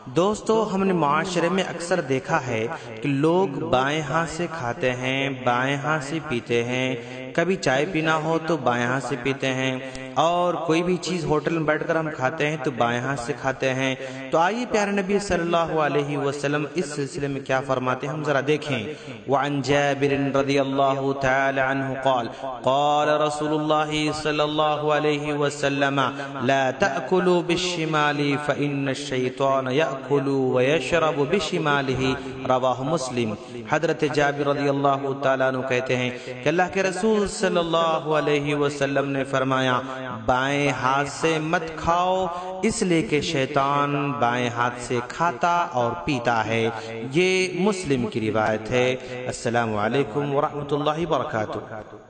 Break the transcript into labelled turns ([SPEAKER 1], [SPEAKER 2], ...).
[SPEAKER 1] दोस्तों, हमने माशरे में अक्सर देखा है कि लोग बाएं हाथ से खाते हैं, बाएं हाथ से पीते हैं। कभी चाय पीना हो तो बाएं हाथ से पीते हैं, और कोई भी चीज होटल में बैठकर हम खाते हैं तो बाएं हाथ से खाते हैं। तो आइए प्यारे नबी सल्लल्लाहु अलैहि वसल्लम इस सिलसिले में क्या फरमाते हैं, हम जरा देखें। वअन जाबिर रज़ियल्लाहु तआला अन्हु क़ाल क़ाल रसूलुल्लाह सल्लल्लाहु अलैहि वसल्लम ला तअकुलू बिश्शिमाली फ़इन्नश-शैतान यअकुलु व यशरबु बिशिमालिही, रवाहु मुस्लिम। हज़रत जाबिर रज़ियल्लाहु तआला अन्हु कहते हैं कि अल्लाह के रसूल सल्लल्लाहु अलैहि वसल्लम ने फरमाया, बाएं हाथ से मत खाओ, इसलिए कि शैतान बाएं हाथ से खाता और पीता है। ये मुस्लिम की रिवायत है। अस्सलामु अलैकुम व रहमतुल्लाहि व बरकातुहू।